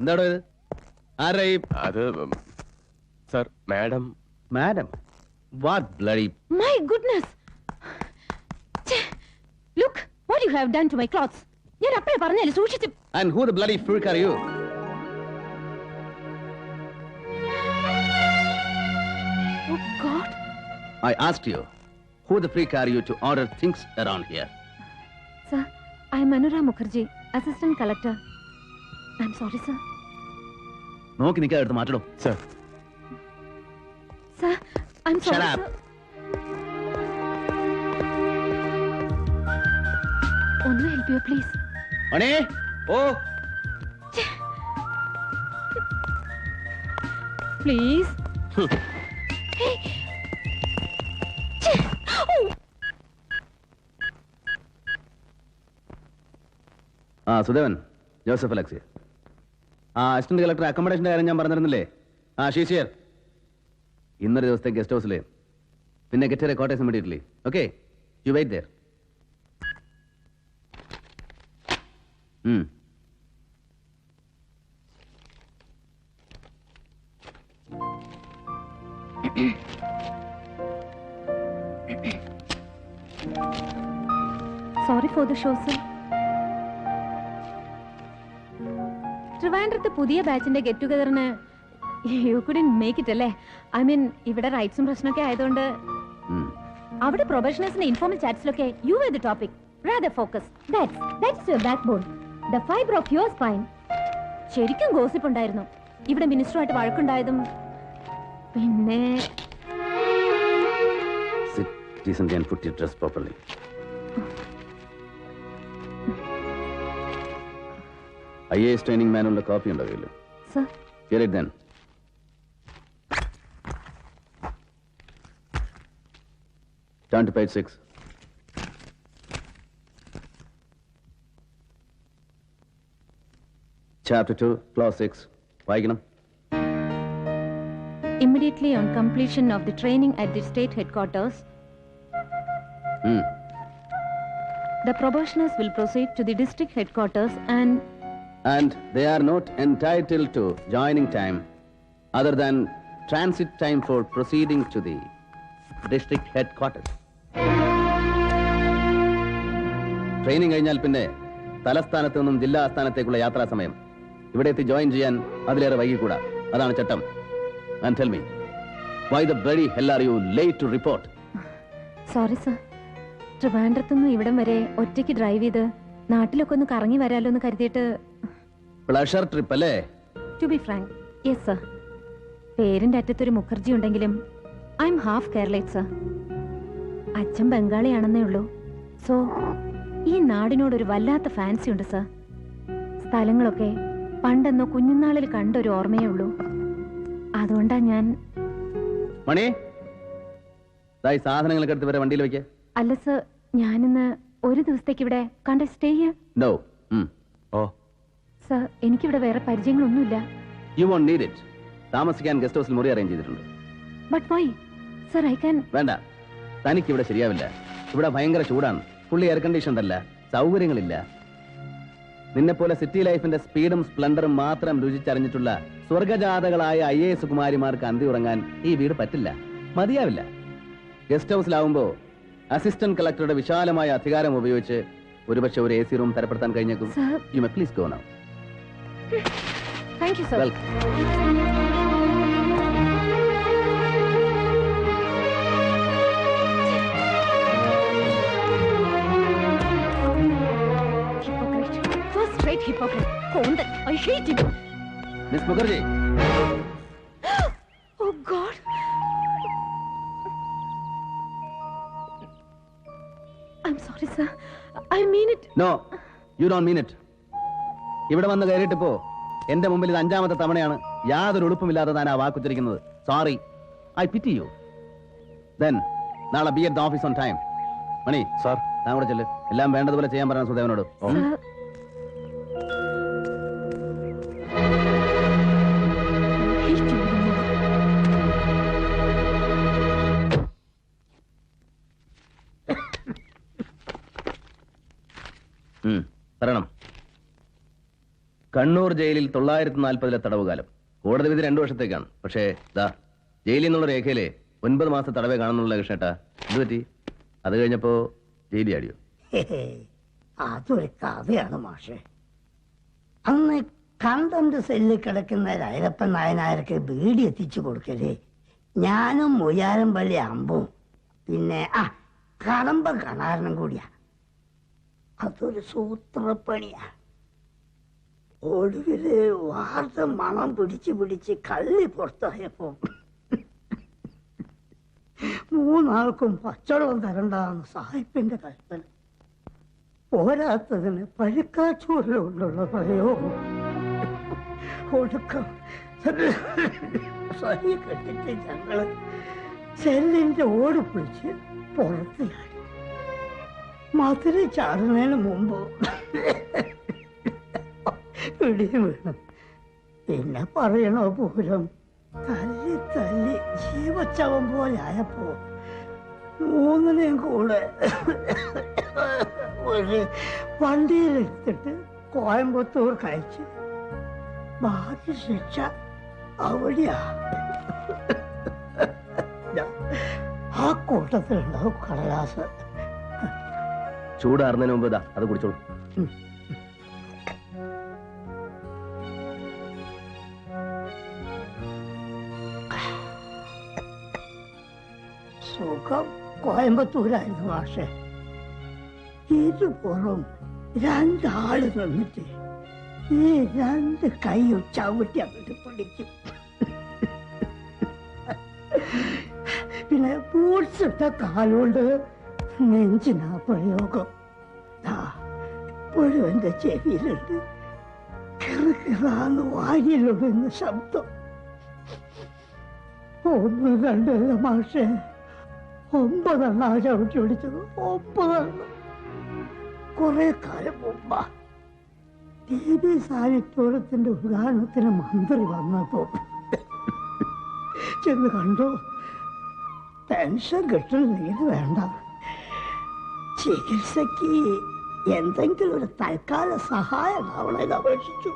എന്താടോ ഇത്? ആരായി? അത് sir, madam. Madam? What bloody? My goodness! Look, what you have done to my clothes. ഞാൻ അപ്പഴേ പറഞ്ഞല്ലേ സൂക്ഷിച്ച്. And who the bloody freak are you? Oh God! I asked you, who the freak are you to order things around here? Sir, I am Anura Mukherjee, Assistant Collector. I'm sorry, sir. നോക്കി നിൽക്കാതെ എടുത്ത് മാറ്റണം. Sir. Sir, I'm sorry, Shut up. sir. ഒന്ന് help you, please. Mani, oh Please. Hey. Oh. Sudevan, Joseph Alexy. Assistant collector അക്കോമഡേഷന്റെ കാര്യം ഞാൻ പറഞ്ഞിരുന്നില്ലേ? ഷീഷിയർ ഇന്നൊരു ദിവസത്തെ ഗസ്റ്റ് ഹൗസിലെ, പിന്നെ get quarters immediately. Okay, you wait there. Sorry for the show, sir. ട്രിവാൻഡ്രത്ത് പുതിയ ബാച്ചിന്റെ ഗെറ്റ് ടുഗദറിന് യു കുഡിൻ മേക്ക് ഇറ്റ് അല്ലേ? ഐ മീൻ ഇവിടെ റൈറ്റ്സും പ്രശ്നമൊക്കെ ആയതുകൊണ്ട് അവിടെ പ്രൊഫഷണൽസിന്റെ ഇൻഫോർമൽ ചാറ്റ്സിലൊക്കെ you are the topic. rather focus. That's your backbone. The fiber of your spine. ശരിക്കും ഗോസിപ്പ് ഉണ്ടായിരുന്നു. ഇവിടെ മിനിസ്റ്ററുമായിട്ട് വഴക്കുണ്ടായതും പിന്നെ Sit decently and put your dress properly. IAS training manual copy ഉണ്ടാവില്ല. Sir. Get it then. Turn to page 6. Chapter 2, clause 6. വായിക്കണം. Immediately on completion of the training at the state headquarters, the probationers will proceed to the district headquarters and they are not entitled to joining time other than transit time for proceeding to the district headquarters. Training കഴിഞ്ഞാൽ പിന്നെ തലസ്ഥാനത്ത് നിന്നും ജില്ലാ ആസ്ഥാനത്തേക്കുള്ള യാത്രാ സമയം ഇവിടെ എത്തി join ചെയ്യാൻ അതിലേറെ വൈകിക്കൂടാ. അതാണ് ചട്ടം. And tell me, why the bloody hell are you late to report? Sorry sir. ട്രിവാൻഡ്രത്തുനിന്ന് ഇവിടം വരെ ഒറ്റയ്ക്ക് ഡ്രൈവ് ചെയ്ത് നാട്ടിലൊക്കെ ഒന്ന് കറങ്ങി വരാലോ എന്ന് കരുതിയിട്ട്. പ്ലഷർ ട്രിപ്പ് അല്ലേ? To be frank, yes sir. പേരിന്റെ അറ്റത്തൊരു മുഖർജി ഉണ്ടെങ്കിലും I M half Keralite sir. അച്ഛൻ ബംഗാളിയാണെന്നേ ഉള്ളൂ. സോ ഈ നാടിനോടൊരു വല്ലാത്ത ഫാൻസി ഉണ്ട് സർ. സ്ഥലങ്ങളൊക്കെ പണ്ടെന്നോ കുഞ്ഞുനാളിൽ കണ്ടൊരു ഓർമ്മയേ ഉള്ളൂ. അതുകൊണ്ടാ ഞാൻ. മണി, സാധനങ്ങളൊക്കെ എടുത്ത് വരെ വണ്ടിയിൽ വെക്കേ. അല്ല സർ, ഞാനിന്ന് ഒരു ദിവസത്തേക്ക് ഇവിടെ കണ്ട സ്റ്റേ ചെയ്യാം. നോ. സർ, എനിക്കിവിടെ വേറെ പരിചയങ്ങളൊന്നുമില്ല. You won't need it. താമസിക്കാൻ ഗസ്റ്റ് ഹൗസിൽ മുറി അറേഞ്ച് ചെയ്തിട്ടുണ്ട്. But why sir? I can. വേണ്ട, തനിക്ക് ഇവിടെ ശരിയാവില്ല. ഇവിടെ ഭയങ്കര ചൂടാണ്. ഫുള്ളി എയർ കണ്ടീഷൻഡ് അല്ല, സൗകര്യങ്ങളില്ല. നിന്നെപ്പോലെ സിറ്റി ലൈഫിന്റെ സ്പീഡും സ്പ്ലൻഡറും മാത്രം രുചിച്ചറിഞ്ഞിട്ടുള്ള സ്വർഗജാതകളായ IAS കുമാരിമാർക്ക് അന്തി ഉറങ്ങാൻ ഈ വീട് പറ്റില്ല, മതിയാവില്ല. ഗസ്റ്റ് ഹൗസിലാവുമ്പോ അസിസ്റ്റന്റ് കളക്ടറുടെ വിശാലമായ അധികാരം ഉപയോഗിച്ച് ഒരുപക്ഷെ ഒരു AC റൂം തരപ്പെടുത്താൻ കഴിഞ്ഞേക്കും. You may please go now. Thank you sir. Welcome. Hypocrite. Kondan. I hate him. Miss Mukherjee. Oh God. I'm sorry sir. I mean it. No, you don't mean it. ഇവിടെ വന്ന് കയറിയിട്ടിപ്പോ എന്റെ മുമ്പിൽ ഇത് 5ാമത്തെ തവണയാണ് യാതൊരു ഉളുപ്പുമില്ലാതെ താൻ ആ വാക്കുച്ചരിക്കുന്നത്. Sorry, I pity you. Then നാളെ be at the office on time. Mani sir, താൻ കൂടെ ചെല്ല്. എല്ലാം വേണ്ടതുപോലെ ചെയ്യാൻ പറയണം സുദേവനോട്. പറയണം. കണ്ണൂർ ജയിലിൽ 940 തടവുകാലം. കോടതി വിധി 2 വർഷത്തേക്കാണ്. പക്ഷേ ദാ ജയിലിൽ നിന്നുള്ള രേഖയിലെ 9 മാസത്തെ തടവേ കാണുന്നുള്ള കൃഷ്ണേട്ടാ. ഇത് പറ്റി? അത് കഴിഞ്ഞപ്പോ ജയിലി ആടിയോ? അതൊരു കഥയാണ് മാഷെ. അന്ന് കണ്ടന്റ് സെല്ലിൽ കിടക്കുന്ന രൈരപ്പൻ നായനായർക്ക് ബീഡി എത്തിച്ചു കൊടുക്കല് ഞാനും മുയാരം പള്ളി അമ്പും പിന്നെ കടമ്പ കണാരനും കൂടിയാ. അതൊരു സൂത്രപ്പണിയാ. ഒടുവില് വാർത്ത മണം പിടിച്ച് കള്ളി പുറത്തായപ്പോ 3 ആൾക്കും പച്ചവെള്ളം തരണ്ടാന്ന് സാഹിബിന്റെ കൽപ്പന. പോരാത്തതിന് പഴുക്കാച്ചൂരിലുകൊണ്ടുള്ള പ്രയോഗം. ഒടുക്കം സഹി കെട്ടിട്ട് ഞങ്ങള് സെല്ലിന്റെ ഓട് പിടിച്ച് പുറത്ത് ചാടി. മധുര ചാടുന്നതിന് മുമ്പ് പിടിയും വീണു. പിന്നെ പറയണോ പൂരം, തല്ലി ജീവച്ചവം പോലെ ആയപ്പോ 3നെയും കൂടെ ഒരു വണ്ടിയിലെടുത്തിട്ട് കോയമ്പത്തൂർ കഴിച്ച് ബാക്കി ശിക്ഷ അവിടെയാ. ആ കൂട്ടത്തിലുണ്ടാവും കടലാസ്. ചൂടാറുന്നതിന് മുമ്പ് ഇതാ അത് കുടിച്ചോളൂ. സുഖം കോയമ്പത്തൂരായിരുന്നു പക്ഷേ ഇരുപുറം 2 ആള് നിന്നിട്ട് ഈ 2 കൈയും ചവിട്ടി അങ്ങോട്ട് പിടിക്കും. പിന്നെ ബൂട്ട്സ് ഇട്ട കാലുകൊണ്ട് നെഞ്ചിനാ പ്രയോഗം. ഇപ്പോഴും എന്റെ ചെവിയിലുണ്ട് കിറാന്ന് വാരിയിലൊടുന്ന ശബ്ദം. 1, 2 അല്ല മാഷേ, 9 എണ്ണ ചവിട്ടി പിടിച്ചത്. 9 എണ്ണം. കുറെ കാലം മുമ്പാ ടി.ബി. സാനിറ്റോറിയത്തിന്റെ ഉദ്ഘാടനത്തിന് മന്ത്രി വന്നപ്പോ ചെന്ന് കണ്ടു. പെൻഷൻ കിട്ടുന്നില്ലെങ്കിൽ വേണ്ട, ചികിത്സക്ക് എന്തെങ്കിലും ഒരു തൽക്കാല സഹായം അവളെ അപേക്ഷിച്ചു.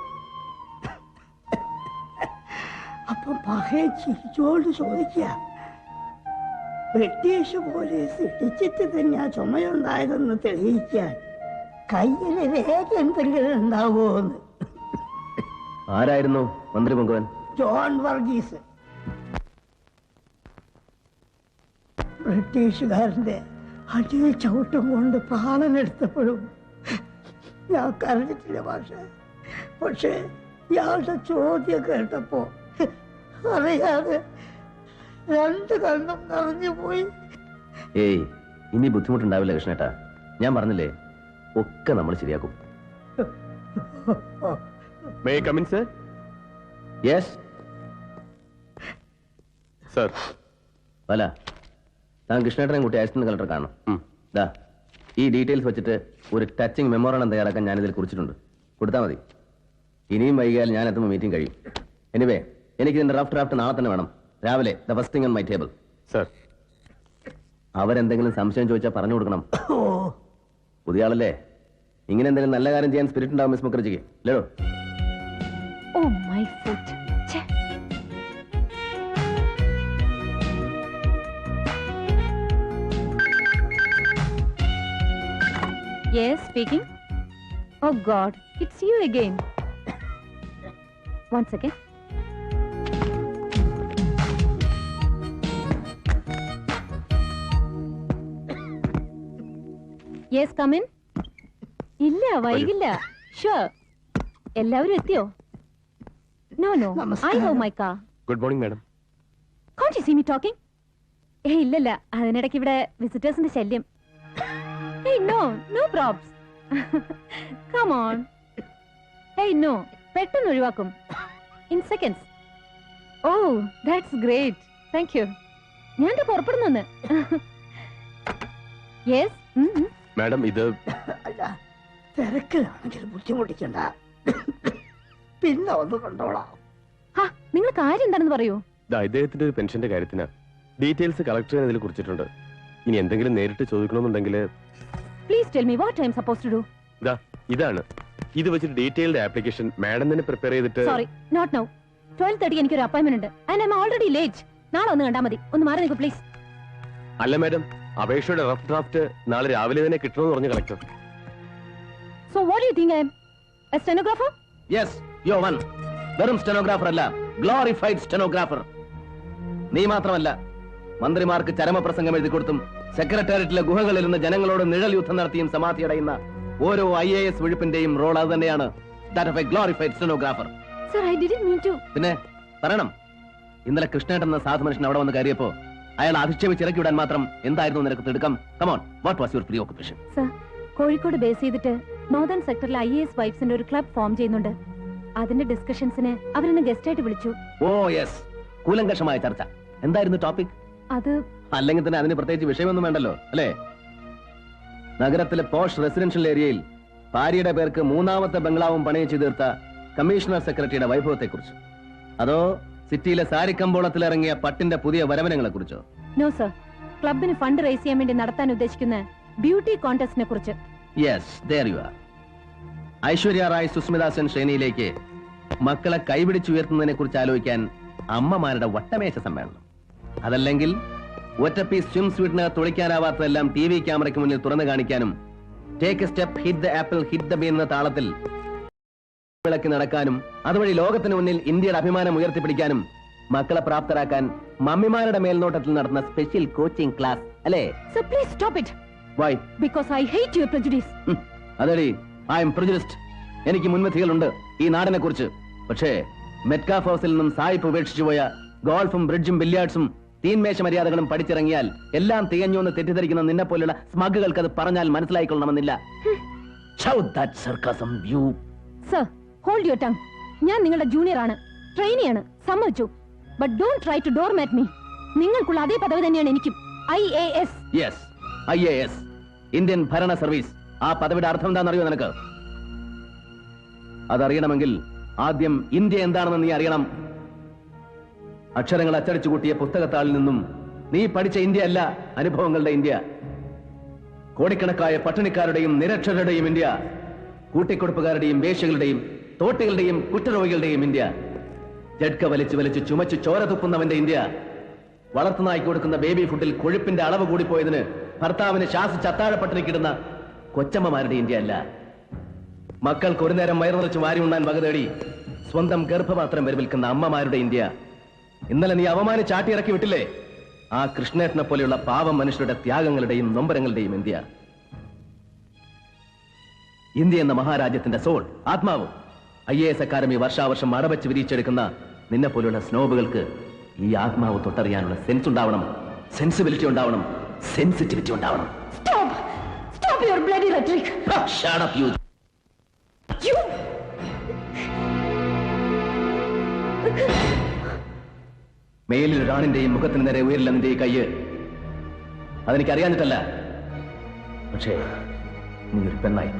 അപ്പൊ പകയെ ചിരിച്ചോട് ചോദിക്കുക, ബ്രിട്ടീഷ് പോലീസ് ഇടിച്ചിട്ട് തന്നെ ചുമയുണ്ടായതെന്ന് തെളിയിക്കാൻ കയ്യിൽ രേഖ എന്തെങ്കിലും ഉണ്ടാവുമോന്ന്. ആരായിരുന്നു മന്ത്രി പൊങ്കുവൻ? ജോൺ വർഗീസ്. ബ്രിട്ടീഷുകാരന്റെ അടിയിൽ ചവിട്ടും കൊണ്ട് പ്രാണനെടുത്തപ്പോഴും ഞാൻ കരഞ്ഞിട്ടില്ല പക്ഷേ. പക്ഷേ ഇയാളുടെ ചോദ്യം കേട്ടപ്പോ അറിയാതെ 2 കണ്ണും നിറഞ്ഞു പോയി. ഏയ്, ഇനി ബുദ്ധിമുട്ടുണ്ടാവില്ല കൃഷ്ണേട്ടാ. ഞാൻ പറഞ്ഞില്ലേ, ഒക്കെ നമ്മൾ ശരിയാക്കും. May I come in sir? Yes sir. അല്ല, താൻ കൃഷ്ണേട്ടനെ കൂട്ടി അസിസ്റ്റന്റ് കളക്ടർ കാണണം. ദാ ഈ ഡീറ്റെയിൽസ് വെച്ചിട്ട് ഒരു ടച്ചിങ് മെമ്മോറാണ്ടം തയ്യാറാക്കാൻ ഞാനിതിൽ കുറിച്ചിട്ടുണ്ട്. കൊടുത്താൽ മതി. ഇനിയും വൈകിയാൽ ഞാൻ എത്തുമ്പോൾ മീറ്റിംഗ് കഴിയും. എനിവേ, എനിക്ക് ഇതിന്റെ റഫ് ഡ്രാഫ്റ്റ് നാളെ തന്നെ വേണം. രാവിലെ the first thing on my table. Sir. അവരെന്തെങ്കിലും സംശയം ചോദിച്ചാൽ പറഞ്ഞു കൊടുക്കണം. പുതിയ ആളല്ലേ, ഇങ്ങനെ എന്തെങ്കിലും നല്ല കാര്യം ചെയ്യാൻ സ്പിരിറ്റ് ഉണ്ടാവും മിസ് മുഖർജിക്ക്. Hello? Oh my foot. Yes, speaking. Oh God, it's you again. One second. Yes, come in. ഇല്ല, വൈകില്ല. Sure. എല്ലാവരും എത്തിയോ? No. I have my car. Good morning madam. Can't you see me talking? ഇല്ലല്ല, അതിനിടയ്ക്ക് ഇവിടെ വിസിറ്റേഴ്സിന്റെ ശല്യം. Hey, no props. Come on. Hey, no. പെട്ടെന്ന് ഒഴിവാക്കും. In seconds. Oh, that's great. Thank you. ഞാൻ പുറപ്പെടുന്നു. Yes. മാഡം, ഇത് അല്ല, തിരക്കിലാണെങ്കിൽ ബുദ്ധിമുട്ടിക്കണ്ട, പിന്നെ ഒന്ന് കണ്ടോളാം. നിങ്ങൾ കാര്യം എന്താണെന്ന് പറയൂ. ഇദ്ദേഹത്തിന്റെ ഒരു പെൻഷന്റെ കാര്യത്തിന് ഡീറ്റെയിൽസ് കളക്ടർ ഇതിൽ കുറിച്ചിട്ടുണ്ട്. ഇനി എന്തെങ്കിലും നേരിട്ട് ചോദിക്കണമെന്നുണ്ടെങ്കിൽ please tell me what I am supposed to do. ഇതാണ് ഇത് വെച്ചിട്ട് ഡീറ്റെയിൽഡ് ആപ്ലിക്കേഷൻ മാഡം തന്നെ പ്രിപ്പയർ ചെയ്തിട്ട് സോറി നോട്ട് നൗ 12:30 എനിക്കൊരു അപ്പോയിന്റ്മെന്റ് ഉണ്ട് and I'm already late. നാളെ ഒന്ന് കണ്ടാൽ മതി. ഒന്ന് മാറി നിൽക്കൂ പ്ലീസ്. അല്ല മാഡം, അപേക്ഷയുടെ റഫ് ഡ്രാഫ്റ്റ് നാളെ രാവിലെ തന്നെ കിട്ടണമെന്ന് പറഞ്ഞു collector. So what do you think I am a stenographer? Yes you one. വെറും സ്റ്റെനോഗ്രാഫർ അല്ല, ഗ്ലോറിഫൈഡ് സ്റ്റെനോഗ്രാഫർ. നീ മാത്രമല്ല, മന്ത്രിമാർക്ക് ചരമപ്രസംഗം എഴുതി കൊടുത്തും സെക്രട്ടേറിയറ്റിലെ ഗുഹകളിൽ നിന്ന് ജനങ്ങളോട് നിഴൽ യുദ്ധം നടത്തിയും സമാധി അടയുന്ന ഓരോ IAS വിഴുപ്പിന്റെയും റോൾ അത് തന്നെയാണ്. That of a glorified stenographer. Sir I didn't mean to. പിന്നെ പറയണം, ഇന്നലെ കൃഷ്ണേട്ടൻ എന്ന സാധു മനുഷ്യൻ അവിടെ വന്ന് കയറിയപ്പോ അയാൾ അധിക്ഷേപിച്ച് ഇറക്കി വിടാൻ മാത്രം എന്തായിരുന്നു നിനക്ക് തിടുക്കം? Come on, what was your preoccupation? Sir, Kozhikode base ചെയ്തിട്ട് നോർത്തേൺ സെക്ടറിലെ IAS വൈഫ്സിന്റെ ഒരു ക്ലബ് ഫോം ചെയ്യുന്നുണ്ട്. അതിന്റെ ഡിസ്കഷൻസിന് അവരെന്നെ ഗസ്റ്റ് ആയിട്ട് വിളിച്ചു. ഓ യെസ്, കൂലങ്കഷമായ ചർച്ച. എന്തായിരുന്നു ടോപ്പിക്? അത് അല്ലെങ്കിൽ തന്നെ അതിന് പ്രത്യേകിച്ച് വിഷയമൊന്നും വേണ്ടല്ലോ അല്ലേ? നഗരത്തിലെ പോഷ് റെസിഡൻഷ്യൽ ഏരിയയിൽ ഭാര്യയുടെ പേർക്ക് 3ാമത്തെ ബംഗ്ലാവും പണിയിച്ചു തീർത്ത കമ്മീഷണർ സെക്രട്ടറിയുടെ വൈഭവത്തെക്കുറിച്ച്, അതോ സിറ്റിയിലെ സാരിക്കമ്പോളത്തിലിറങ്ങിയ പട്ടിന്റെ പുതിയ വരവനങ്ങളെ കുറിച്ചോ? നോ സർ, ക്ലബിന് ഫണ്ട് റേസ് ചെയ്യാൻ വേണ്ടി നടത്താൻ ഉദ്ദേശിക്കുന്ന ബ്യൂട്ടി കോntestനെ കുറിച്ച്. Yes, there you are. Aishwarya Rai Sushmita Sen ശ്രേണിയിലേക്ക് മക്കളെ കൈപിടിച്ചുയർത്തുന്നതിനെ കുറിച്ച് ആലോചിക്കാൻ അമ്മമാരുടെ വട്ടമേശ സമ്മേളനം. അതല്ലെങ്കിൽ ഒറ്റ പീസ് സ്വിം സ്വീറ്റിന് തുളിക്കാനാവാത്തതെല്ലാം TV ക്യാമറയ്ക്ക് മുന്നിൽ തുറന്നു കാണിക്കാനും take a step hit the apple hit the bean എന്ന താളത്തിൽ വിളക്കി നടക്കാനും അതുവഴി ലോകത്തിന് മുന്നിൽ ഇന്ത്യയുടെ അഭിമാനം ഉയർത്തിപ്പിടിക്കാനും മക്കളെ പ്രാപ്തരാക്കാൻ മമ്മിമാരുടെ മേൽനോട്ടത്തിൽ നടത്തുന്ന സ്പെഷ്യൽ കോച്ചിങ് ക്ലാസ് അല്ലേ? Sir please stop it. Why? Because I hate your prejudice. അതെടി, ഐ എം പ്രെജുഡിസ്ഡ്. എനിക്ക് മുൻവിധികളുണ്ട് ഈ നാടിനെ കുറിച്ച്. പക്ഷേ മെറ്റ്കാഫ് ഹൗസിൽ നിന്നും സായിപ്പ് ഉപേക്ഷിച്ചു പോയ ഗോൾഫും ബ്രിഡ്ജും ബില്യാർഡ്സും തീൻമേശ മര്യാദകളും പഠിച്ചിറങ്ങിയാൽ എല്ലാം തികഞ്ഞു എന്ന് തെറ്റിദ്ധരിക്കുന്ന നിന്നെ പോലുള്ള സ്മഗുകൾക്ക് അത് പറഞ്ഞാൽ മനസ്സിലായിക്കൊള്ളണമെന്നില്ല. Sir, hold your tongue. ഞാൻ നിങ്ങളുടെ ജൂനിയർ ആണ്, ട്രെയിനിയാണ്, സമ്മതിച്ചു. But don't try to doormat me. നിങ്ങൾക്കുള്ള അതേ പദവി തന്നെയാണ് എനിക്കും. IAS. യെസ്, IAS, ഇന്ത്യൻ ഭരണ സർവീസ്. ആ പദവിയുടെ അർത്ഥം എന്താണെന്നറിയോ നിനക്ക്? അതറിയണമെങ്കിൽ ആദ്യം ഇന്ത്യ എന്താണെന്ന് നീ അറിയണം. അക്ഷരങ്ങൾ അച്ചടിച്ചു കൂട്ടിയ പുസ്തകത്താളിൽ നിന്നും നീ പഠിച്ച ഇന്ത്യ അല്ല അനുഭവങ്ങളുടെ ഇന്ത്യ. കോടിക്കണക്കായ പട്ടിണിക്കാരുടെയും നിരക്ഷരരുടെയും ഇന്ത്യ, കൂട്ടിക്കൊടുപ്പുകാരുടെയും വേശ്യകളുടെയും തോട്ടികളുടെയും കുറ്റരോഗികളുടെയും ഇന്ത്യ, ജഡ്ക വലിച്ചു വലിച്ച് ചുമച്ചു ചോര തുപ്പുന്നവന്റെ ഇന്ത്യ, വളർത്തുനായി കൊടുക്കുന്ന ബേബി ഫുഡിൽ കൊഴുപ്പിന്റെ അളവ് കൂടിപ്പോയതിന് ഭർത്താവിന് ശാസിച്ച് അത്താഴപ്പട്ടിണിക്കിടുന്ന കൊച്ചമ്മമാരുടെ ഇന്ത്യ അല്ല. മക്കൾക്ക് ഒരു നേരം വയറു നിറച്ച് വാരി ഉണ്ണാൻ വക തേടി സ്വന്തം ഗർഭപാത്രം വരവിൽക്കുന്ന അമ്മമാരുടെ ഇന്ത്യ. ഇന്നലെ നീ അവമാനിച്ച് ചാട്ടിയിറക്കി വിട്ടില്ലേ ആ കൃഷ്ണേട്ടനെ പോലെയുള്ള പാവം മനുഷ്യരുടെ ത്യാഗങ്ങളുടെയും നൊമ്പരങ്ങളുടെയും ഇന്ത്യ. ഇന്ത്യ എന്ന മഹാരാജ്യത്തിന്റെ സോൾ, ആത്മാവ്. IAS അക്കാദമി വർഷാവർഷം അടവച്ച് വിരിച്ചെടുക്കുന്ന നിന്നെ പോലെയുള്ള സ്നോബുകൾക്ക് ഈ ആത്മാവ് തൊട്ടറിയാനുള്ള സെൻസ് ഉണ്ടാവണം, സെൻസിബിലിറ്റി ഉണ്ടാവണം, സെൻസിറ്റിവിറ്റി ഉണ്ടാവണം. Stop! Stop your bloody rhetoric! Shut up, you! You! മേലിൽ ഒരാണിന്റെയും മുഖത്തിന് നേരെ ഉയരില്ല നിന്റെ ഈ കയ്യ്. അതെനിക്കറിയാഞ്ഞിട്ടല്ല, പക്ഷേ നീ ഒരു പെണ്ണായി,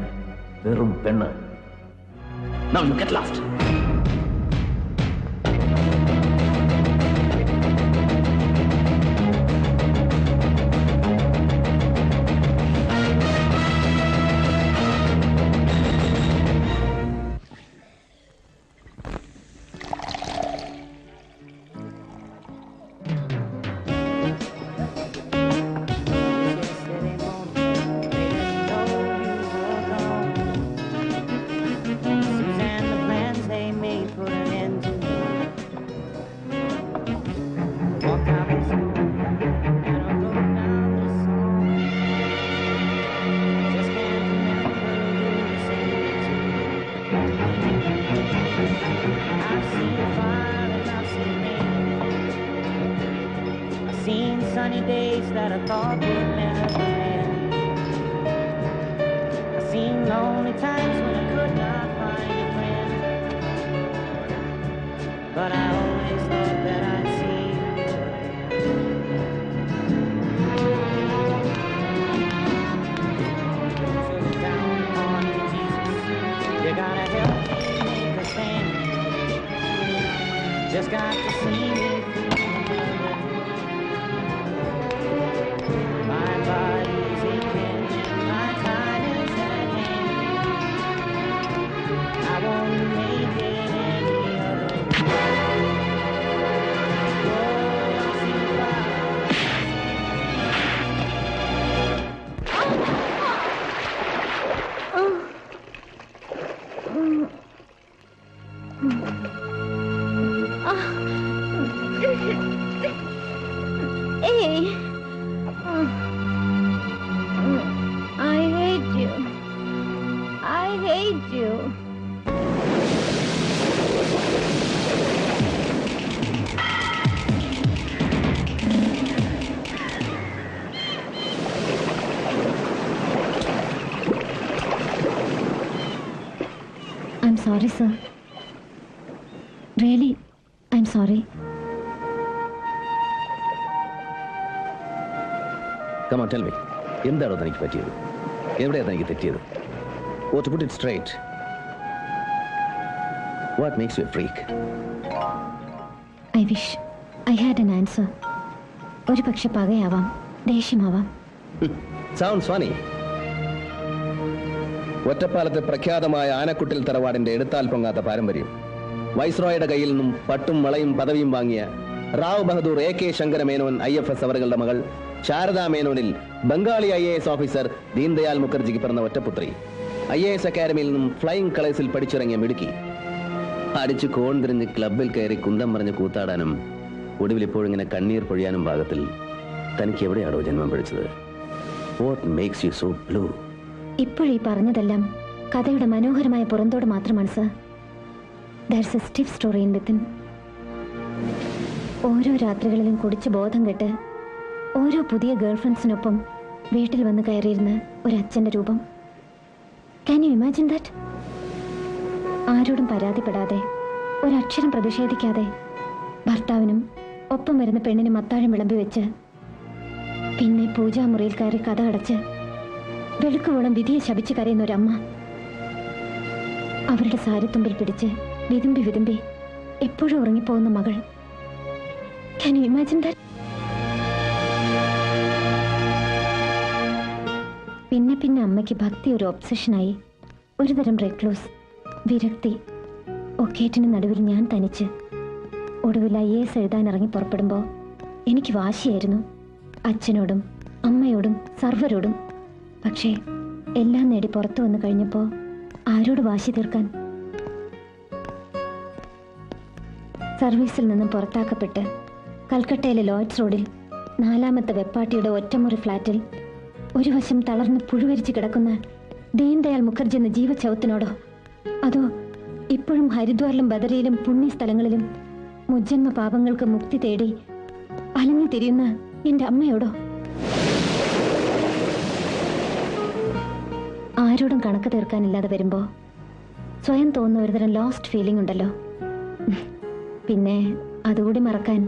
വെറും പെണ്ണ്. Now you get lost. Seen sunny days that I thought would never end. I've seen lonely times when I could not find a friend. But I always thought that I'd see you again. So down on me, Jesus, you gotta help me make a stand. Just got to see me through. My body is aching, my time is at hand. hate you. I'm sorry, sir. Really, I'm sorry. Come on, tell me. എന്താണോ തനിക്ക് പറ്റിയത്? എവിടെയാണ് തനിക്ക് തെറ്റിയത്? Or to put it straight, what makes you a freak? I wish I had an answer. ഒരു പക്ഷെ പകയാവാം, ദേഷ്യമാവാം. Sounds funny. ഒറ്റപ്പാലത്തെ പ്രഖ്യാതമായ ആനക്കുട്ടിൽ തറവാടിന്റെ എടുത്താൽ പൊങ്ങാത്ത പാരമ്പര്യം, വൈസ്രോയുടെ കയ്യിൽ നിന്നും പട്ടും വളയും പദവിയും വാങ്ങിയ റാവ് ബഹദൂർ AK ശങ്കര മേനോൻ IFS അവരുടെ മകൾ ശാരദാ മേനോനിൽ ബംഗാളി IAS ഓഫീസർ ദീൻദയാൽ മുഖർജിക്ക് പിറന്ന ഒറ്റപുത്രി, IAS അക്കാദമിയിൽ നിന്നും ഫ്ലൈയിങ് കളേഴ്സിൽ പഠിച്ചിറങ്ങിയ മിടുക്കി, അടിച്ചു കോൺതിരിഞ്ഞ് ക്ലബിൽ കയറി കുന്തം പറഞ്ഞ് കൂത്താടാനും ഒടുവിൽ ഇപ്പോഴിങ്ങനെ കണ്ണീർ പൊഴിയാനും പാകത്തിൽ തനിക്ക് എവിടെയാണോ ജന്മം പിടിച്ചത്? What makes you so blue? ഇപ്പോഴീ പറഞ്ഞതെല്ലാം കഥയുടെ മനോഹരമായ പുറന്തോട് മാത്രമാണ് sir. There's a stiff story in within. ഓരോ രാത്രികളിലും കുടിച്ച് ബോധം കെട്ട് ഓരോ പുതിയ ഗേൾഫ്രണ്ട്സിനൊപ്പം വീട്ടിൽ വന്ന് കയറിയിരുന്ന ഒരച്ഛൻ്റെ രൂപം. Can you imagine that? ആരോടും പരാതിപ്പെടാതെ, ഒരക്ഷരം പ്രതിഷേധിക്കാതെ, ഭർത്താവിനും ഒപ്പം വരുന്ന പെണ്ണിനും അത്താഴം വിളമ്പി വെച്ച്, പിന്നെ പൂജാമുറിയിൽ കയറി കഥ അടച്ച് വെളുക്കുവോളം വിധിയെ ശപിച്ച് കരയുന്ന ഒരമ്മ. അവരുടെ സാരിത്തുമ്പിൽ പിടിച്ച് വിതുമ്പി വിതുമ്പി എപ്പോഴും ഉറങ്ങിപ്പോകുന്ന മകൾ. Can you imagine that? പിന്നെ പിന്നെ അമ്മയ്ക്ക് ഭക്തി ഒരു ഒബ്സഷനായി, ഒരുതരം റെക്ലോസ്, വിരക്തി. ഒക്കേറ്റിന് നടുവിൽ ഞാൻ തനിച്ച്. ഒടുവിൽ IAS എഴുതാൻ ഇറങ്ങി പുറപ്പെടുമ്പോൾ എനിക്ക് വാശിയായിരുന്നു, അച്ഛനോടും അമ്മയോടും സർവരോടും. പക്ഷേ എല്ലാം നേടി പുറത്തു വന്നു കഴിഞ്ഞപ്പോൾ ആരോട് വാശി തീർക്കാൻ? സർവീസിൽ നിന്നും പുറത്താക്കപ്പെട്ട് കൽക്കട്ടയിലെ ലോയ്ഡ്സ് റോഡിൽ 4ാമത്തെ വെപ്പാട്ടിയുടെ ഒറ്റമുറി ഫ്ലാറ്റിൽ ഒരു വശം തളർന്ന് പുഴുവരിച്ച് കിടക്കുന്ന ദീൻദയാൽ മുഖർജി എന്ന ജീവചൗത്തിനോടോ, അതോ ഇപ്പോഴും ഹരിദ്വാറിലും ബദറിയിലും പുണ്യസ്ഥലങ്ങളിലും മുജ്ജന്മ പാപങ്ങൾക്ക് മുക്തി തേടി അലഞ്ഞു തിരിയുന്ന എൻ്റെ അമ്മയോടോ? ആരോടും കണക്ക് തീർക്കാനില്ലാതെ വരുമ്പോൾ സ്വയം തോന്നുന്ന ഒരുതരം ലോസ്റ്റ് ഫീലിംഗ് ഉണ്ടല്ലോ. പിന്നെ അതുകൂടി മറക്കാൻ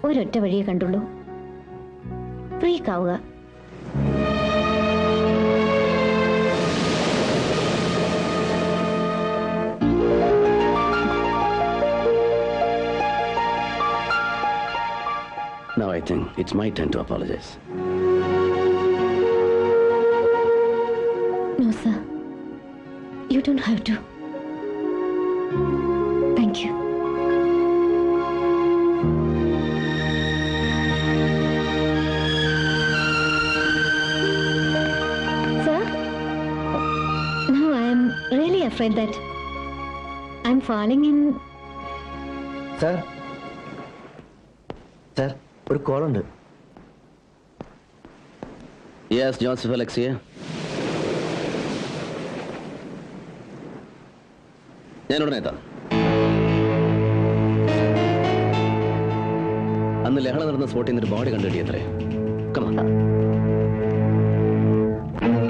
ഒരൊറ്റ വഴിയേ കണ്ടുള്ളൂ, ഫ്രീക്കാവുക. Now I think it's my turn to apologize. No, sir. You don't have to. Thank you. Sir, now I am really afraid that I'm falling in. Sir? Sir? ഒരു കോളുണ്ട്. Yes, Joseph Alexa. ഞാൻ ഉടനെ എത്താം. അന്ന് ലഹള നടന്ന സ്പോട്ടിൽ നിന്നൊരു body കണ്ടുകിട്ടിയത്രേ.